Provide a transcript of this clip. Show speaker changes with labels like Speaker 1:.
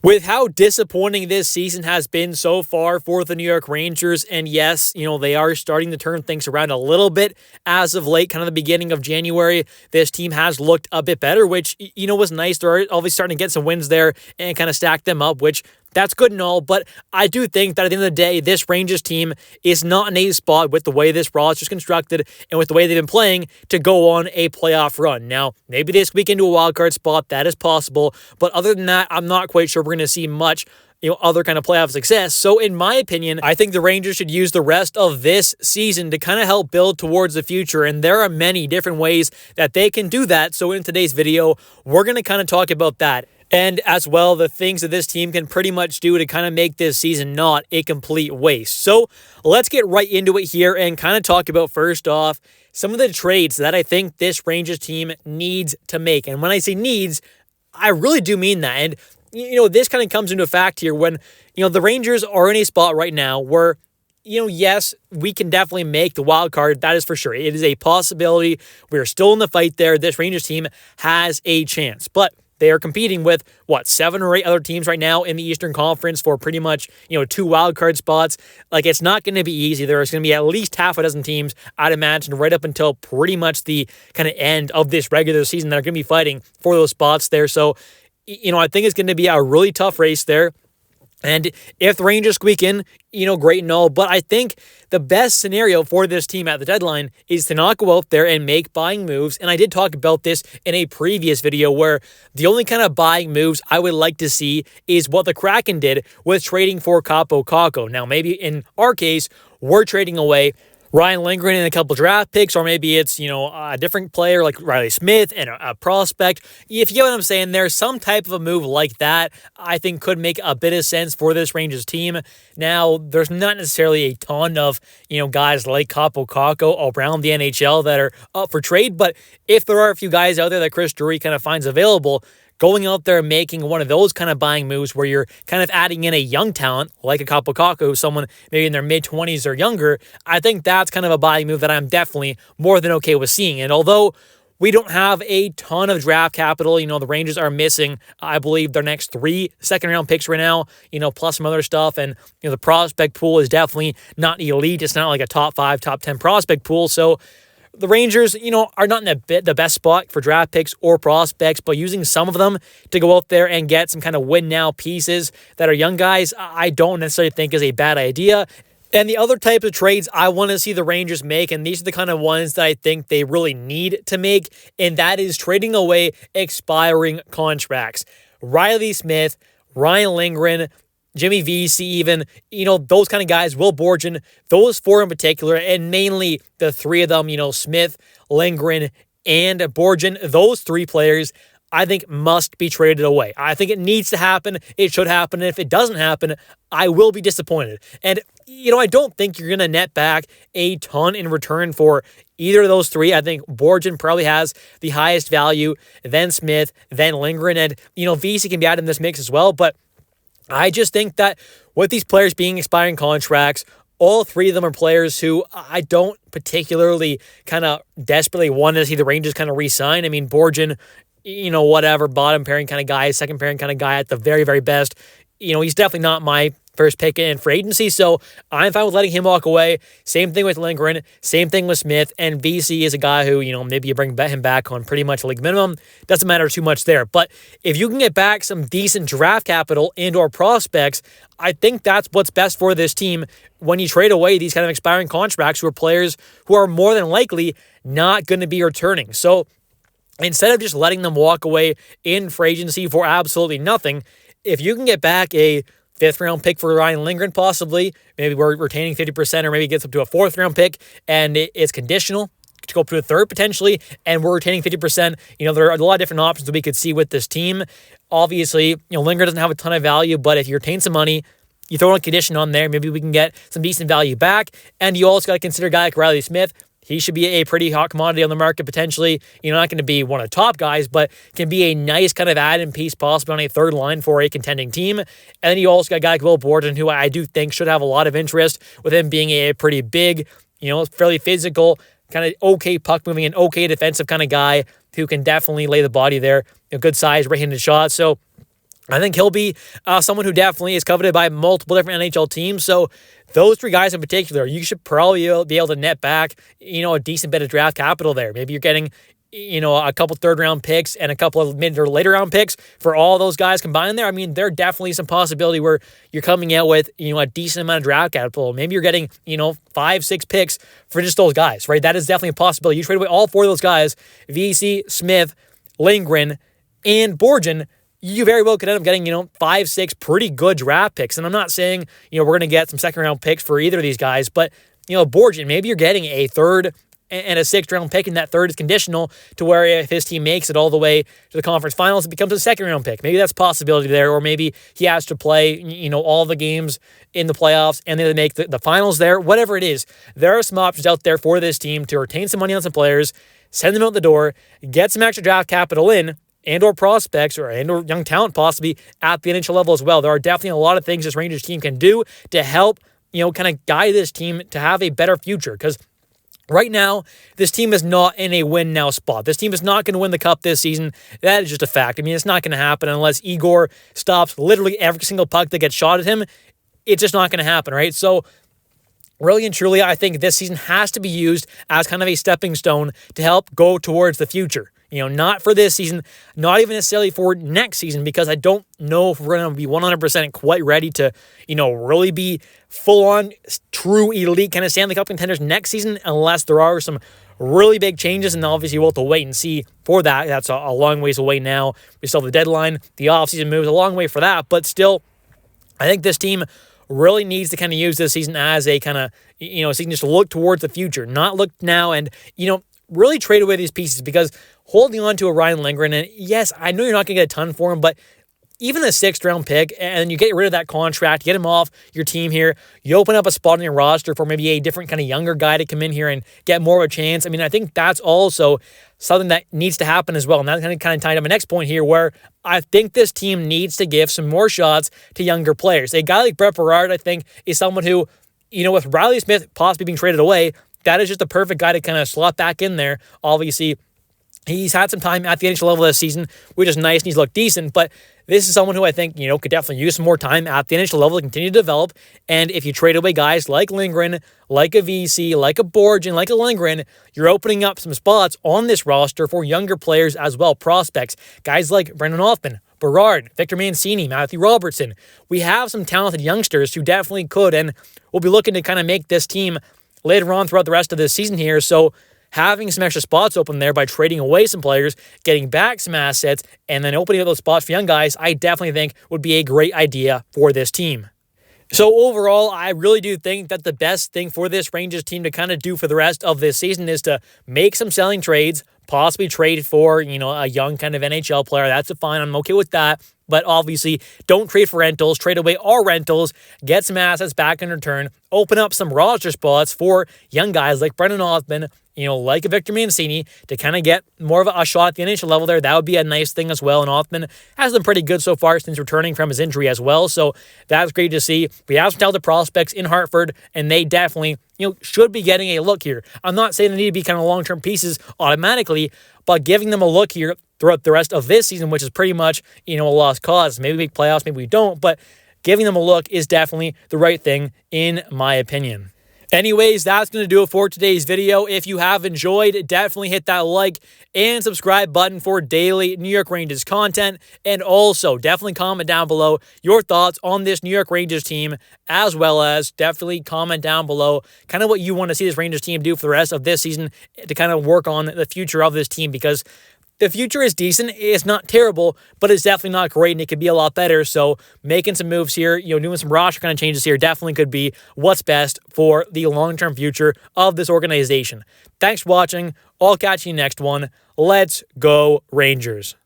Speaker 1: With how disappointing this season has been so far for the New York Rangers, and yes, they are starting to turn things around a little bit as of late, kind of the beginning of January. This team has looked a bit better, which, was nice. They're obviously starting to get some wins there and kind of stack them up, which that's good and all, but I do think that at the end of the day, this Rangers team is not in a spot with the way this roster is constructed and with the way they've been playing to go on a playoff run. Now, maybe they squeak into a wild card spot. That is possible, but other than that, I'm not quite sure we're going to see much other kind of playoff success. So in my opinion, I think the Rangers should use the rest of this season to kind of help build towards the future. And there are many different ways that they can do that. So in today's video, we're going to kind of talk about that. And as well, the things that this team can pretty much do to kind of make this season not a complete waste. So let's get right into it here and kind of talk about, first off, some of the trades that I think this Rangers team needs to make. And when I say needs, I really do mean that. And, this kind of comes into effect here when, the Rangers are in a spot right now where, yes, we can definitely make the wild card. That is for sure. It is a possibility. We are still in the fight there. This Rangers team has a chance. But they are competing with, 7 or 8 other teams right now in the Eastern Conference for pretty much, 2 wildcard spots. Like, it's not going to be easy. There's going to be at least half a dozen teams, I'd imagine, right up until pretty much the kind of end of this regular season that are going to be fighting for those spots there. So, I think it's going to be a really tough race there. And if the Rangers squeak in, great and all. But I think the best scenario for this team at the deadline is to not go out there and make buying moves. And I did talk about this in a previous video where the only kind of buying moves I would like to see is what the Kraken did with trading for Kaapo Kakko. Now, maybe in our case, we're trading away Ryan Lindgren and a couple draft picks, or maybe it's, a different player like Riley Smith and a prospect. If you get what I'm saying, there's some type of a move like that I think could make a bit of sense for this Rangers team. Now, there's not necessarily a ton of, guys like Kaapo Kakko around the NHL that are up for trade, but if there are a few guys out there that Chris Drury kind of finds available, going out there and making one of those kind of buying moves where you're kind of adding in a young talent like a Kaapo Kakko, someone maybe in their mid-20s or younger, I think that's kind of a buying move that I'm definitely more than okay with seeing. And although we don't have a ton of draft capital, the Rangers are missing, I believe, their next 3 second-round picks right now, plus some other stuff. And, the prospect pool is definitely not elite. It's not like a top 5, top 10 prospect pool. So the Rangers, are not in the best spot for draft picks or prospects, but using some of them to go out there and get some kind of win-now pieces that are young guys, I don't necessarily think is a bad idea. And the other type of trades I want to see the Rangers make, and these are the kind of ones that I think they really need to make, and that is trading away expiring contracts. Riley Smith, Ryan Lindgren, Jimmy Vesey even, those kind of guys, Will Borgen, those 4 in particular, and mainly the 3 of them, Smith, Lindgren, and Borgen, those 3 players, I think must be traded away. I think it needs to happen. It should happen. And if it doesn't happen, I will be disappointed. And, I don't think you're going to net back a ton in return for either of those 3. I think Borgen probably has the highest value, then Smith, then Lindgren, and, Vesey can be added in this mix as well, but I just think that with these players being expiring contracts, all 3 of them are players who I don't particularly kind of desperately want to see the Rangers kind of re-sign. I mean, Borgen, whatever, bottom pairing kind of guy, second pairing kind of guy at the very, very best. He's definitely not my first pick in free agency, so I'm fine with letting him walk away. Same thing with Lindgren, same thing with Smith, and VC is a guy who, maybe you bring him back on pretty much league minimum. Doesn't matter too much there, but if you can get back some decent draft capital and or prospects, I think that's what's best for this team when you trade away these kind of expiring contracts who are players who are more than likely not going to be returning. So instead of just letting them walk away in free agency for absolutely nothing, if you can get back a 5th-round pick for Ryan Lindgren, possibly, maybe we're retaining 50%, or maybe it gets up to a 4th-round pick, and it's conditional to go up to a 3rd potentially, and we're retaining 50%. There are a lot of different options that we could see with this team. Obviously, Lindgren doesn't have a ton of value, but if you retain some money, you throw a condition on there, maybe we can get some decent value back, and you also got to consider a guy like Riley Smith. He should be a pretty hot commodity on the market potentially. Not going to be one of the top guys, but can be a nice kind of add-in piece possibly on a 3rd line for a contending team. And then you also got a guy like Will Borgen, who I do think should have a lot of interest with him being a pretty big, fairly physical, kind of okay puck moving and okay defensive kind of guy who can definitely lay the body there. Good size, right-handed shot. So I think he'll be someone who definitely is coveted by multiple different NHL teams. So those three guys in particular, you should probably be able to net back, a decent bit of draft capital there. Maybe you're getting, a couple third-round picks and a couple of mid or later-round picks for all those guys combined there. I mean, there definitely some possibility where you're coming out with, a decent amount of draft capital. Maybe you're getting, 5-6 picks for just those guys, right? That is definitely a possibility. You trade away all four of those guys, VC, Smith, Lindgren, and Borgen. You very well could end up getting, 5-6 pretty good draft picks. And I'm not saying, we're going to get some second-round picks for either of these guys, but, Borgen, maybe you're getting a third and a sixth-round pick, and that third is conditional to where if his team makes it all the way to the conference finals, it becomes a second-round pick. Maybe that's a possibility there, or maybe he has to play, all the games in the playoffs and then they make the finals there. Whatever it is, there are some options out there for this team to retain some money on some players, send them out the door, get some extra draft capital in, and/or prospects or young talent possibly at the NHL level as well. There are definitely a lot of things this Rangers team can do to help, kind of guide this team to have a better future. Because right now, this team is not in a win-now spot. This team is not going to win the Cup this season. That is just a fact. I mean, it's not going to happen unless Igor stops literally every single puck that gets shot at him. It's just not going to happen, right? So really and truly, I think this season has to be used as kind of a stepping stone to help go towards the future. Not for this season, not even necessarily for next season, because I don't know if we're going to be 100% quite ready to, really be full-on, true elite kind of Stanley Cup contenders next season, unless there are some really big changes, and obviously we'll have to wait and see for that. That's a long ways away now. We still have the deadline. The offseason moves a long way for that, but still, I think this team really needs to kind of use this season as a kind of, season just to look towards the future, not look now and, really trade away these pieces, because holding on to a Ryan Lindgren, and yes, I know you're not going to get a ton for him, but even a sixth-round pick, and you get rid of that contract, get him off your team here, you open up a spot on your roster for maybe a different kind of younger guy to come in here and get more of a chance. I mean, I think that's also something that needs to happen as well, and that's kind of tied to my next point here, where I think this team needs to give some more shots to younger players. A guy like Brett Berard, I think, is someone who, with Riley Smith possibly being traded away, that is just the perfect guy to kind of slot back in there. Obviously, he's had some time at the NHL level this season, which is nice, and he's looked decent, but this is someone who I think, could definitely use some more time at the NHL level to continue to develop. And if you trade away guys like Lindgren, like a VC, like a Borgen, like a Lindgren, you're opening up some spots on this roster for younger players as well, prospects. Guys like Brendan Hoffman, Berard, Victor Mancini, Matthew Robertson. We have some talented youngsters who definitely could, and we'll be looking to kind of make this team later on throughout the rest of this season here. So having some extra spots open there by trading away some players, getting back some assets, and then opening up those spots for young guys, I definitely think would be a great idea for this team. So overall, I really do think that the best thing for this Rangers team to kind of do for the rest of this season is to make some selling trades, possibly trade for, a young kind of NHL player. That's fine. I'm okay with that. But obviously, don't trade for rentals. Trade away all rentals. Get some assets back in return. Open up some roster spots for young guys like Brendan Hoffman, like a Victor Mancini, to kind of get more of a shot at the NHL level there. That would be a nice thing as well. And Hoffman has been pretty good so far since returning from his injury as well. So that's great to see. We have some talented prospects in Hartford, and they definitely, should be getting a look here. I'm not saying they need to be kind of long-term pieces automatically, but giving them a look here throughout the rest of this season, which is pretty much, a lost cause. Maybe we make playoffs, maybe we don't, but giving them a look is definitely the right thing, in my opinion. Anyways, that's going to do it for today's video. If you have enjoyed, definitely hit that like and subscribe button for daily New York Rangers content. And also, definitely comment down below your thoughts on this New York Rangers team, as well as definitely comment down below kind of what you want to see this Rangers team do for the rest of this season to kind of work on the future of this team, because the future is decent. It's not terrible, but it's definitely not great, and it could be a lot better. So making some moves here, doing some roster kind of changes here definitely could be what's best for the long-term future of this organization. Thanks for watching. I'll catch you next one. Let's go Rangers.